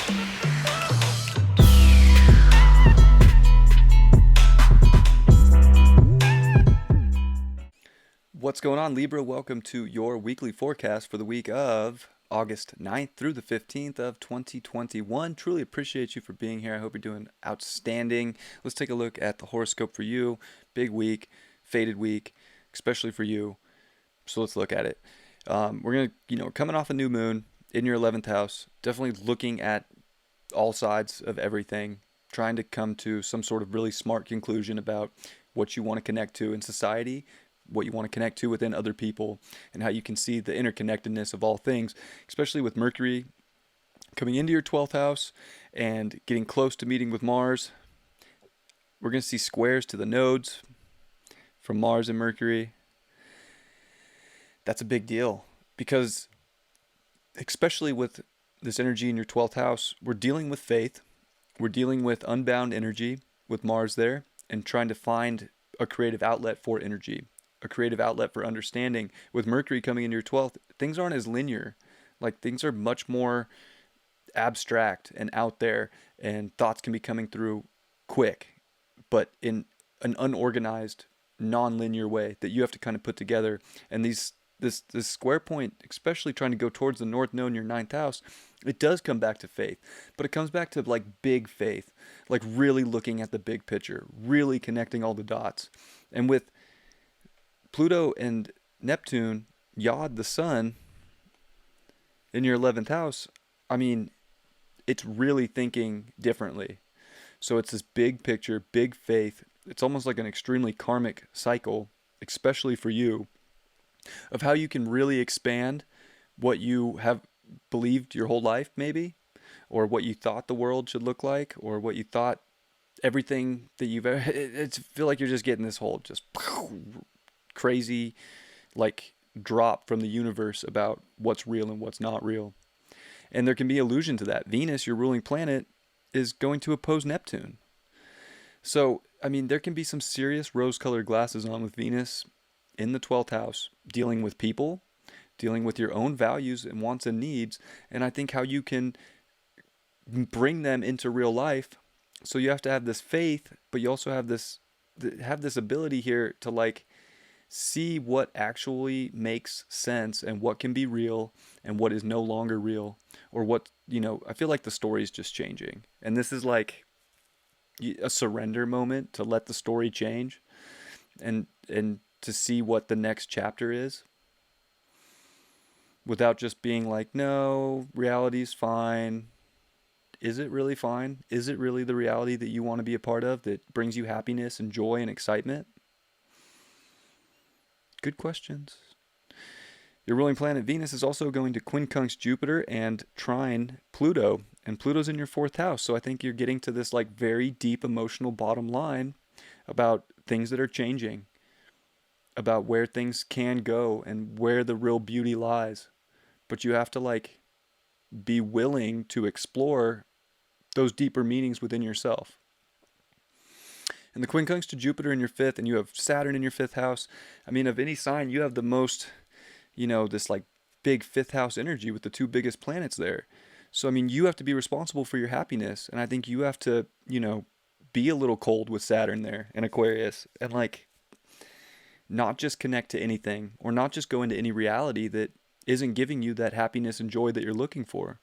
What's going on, Libra? Welcome to your weekly forecast for the week of August 9th through the 15th of 2021. Truly appreciate you for being here. I hope you're doing outstanding. Let's take a look at the horoscope for you. Big week, faded week, especially for you. So let's look at it. We're going to, coming off a new moon in your 11th house, definitely looking at all sides of everything, trying to come to some sort of really smart conclusion about what you want to connect to in society, what you want to connect to within other people, and how you can see the interconnectedness of all things, especially with Mercury coming into your 12th house and getting close to meeting with Mars. We're going to see squares to the nodes from Mars and Mercury. That's a big deal because, especially with this energy in your 12th house, we're dealing with faith. We're dealing with unbound energy with Mars there and trying to find a creative outlet for energy, a creative outlet for understanding. With Mercury coming into your 12th, things aren't as linear. Like, things are much more abstract and out there, and thoughts can be coming through quick, but in an unorganized, non-linear way that you have to kind of put together. And this square point, especially trying to go towards the north node in your 9th house, it does come back to faith, but it comes back to like big faith, like really looking at the big picture, really connecting all the dots. And with Pluto and Neptune, Yod, the sun, in your 11th house, I mean, it's really thinking differently. So it's this big picture, big faith. It's almost like an extremely karmic cycle, especially for you, of how you can really expand what you have believed your whole life, maybe, or what you thought the world should look like, or what you thought everything that you've ever, it's feel like you're just getting this whole just crazy like drop from the universe about what's real and what's not real. And there can be illusion to that. Venus, your ruling planet, is going to oppose Neptune. So, I mean, there can be some serious rose-colored glasses on with Venus in the 12th house, dealing with people, dealing with your own values and wants and needs, and I think how you can bring them into real life. So you have to have this faith, but you also have this ability here to like see what actually makes sense and what can be real and what is no longer real, or what, I feel like the story is just changing. And this is like a surrender moment to let the story change and to see what the next chapter is without just being like, no, reality's fine. Is it really fine? Is it really the reality that you want to be a part of that brings you happiness and joy and excitement? Good questions. Your ruling planet Venus is also going to quincunx Jupiter and trine Pluto, and Pluto's in your 4th house. So I think you're getting to this like very deep emotional bottom line about things that are changing, about where things can go and where the real beauty lies. But you have to like be willing to explore those deeper meanings within yourself. And the quincunx to Jupiter in your 5th, and you have Saturn in your 5th house. I mean, of any sign, you have the most, this like big 5th house energy with the two biggest planets there. So, I mean, you have to be responsible for your happiness. And I think you have to, be a little cold with Saturn there in Aquarius and like not just connect to anything or not just go into any reality that isn't giving you that happiness and joy that you're looking for.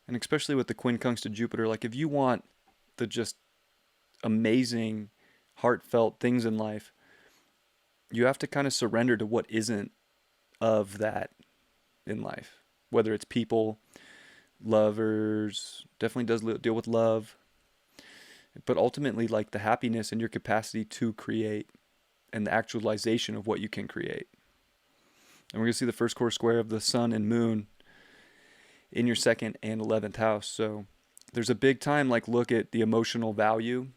And especially with the quincunx to Jupiter, like if you want the just amazing, heartfelt things in life, you have to kind of surrender to what isn't of that in life. Whether it's people, lovers, definitely does deal with love, but ultimately like the happiness and your capacity to create and the actualization of what you can create. And we're going to see the first core square of the sun and moon in your 2nd and 11th house. So there's a big time like look at the emotional value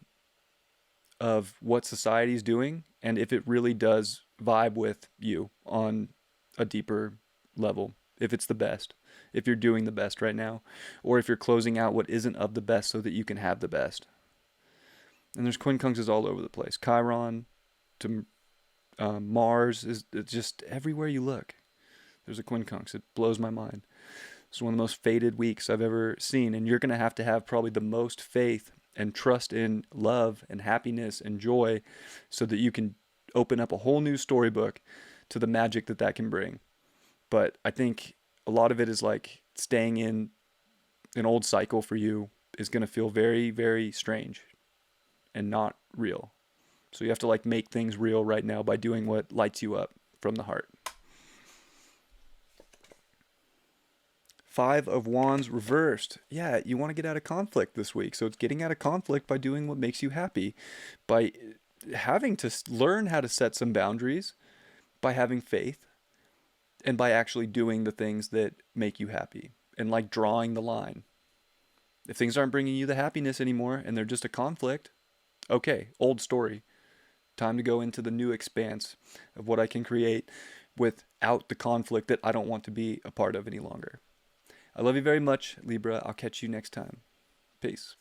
of what society is doing and if it really does vibe with you on a deeper level, if it's the best, if you're doing the best right now, or if you're closing out what isn't of the best so that you can have the best. And there's quincunxes all over the place. Chiron to Mars is just everywhere you look. There's a quincunx. It blows my mind. It's one of the most fated weeks I've ever seen, and you're going to have probably the most faith and trust in love and happiness and joy so that you can open up a whole new storybook to the magic that that can bring. But I think a lot of it is like staying in an old cycle for you is going to feel very, very strange and not real. So you have to like make things real right now by doing what lights you up from the heart. Five of Wands reversed. Yeah, you want to get out of conflict this week. So it's getting out of conflict by doing what makes you happy, by having to learn how to set some boundaries, by having faith, and by actually doing the things that make you happy and like drawing the line. If things aren't bringing you the happiness anymore and they're just a conflict, okay, old story. Time to go into the new expanse of what I can create without the conflict that I don't want to be a part of any longer. I love you very much, Libra. I'll catch you next time. Peace.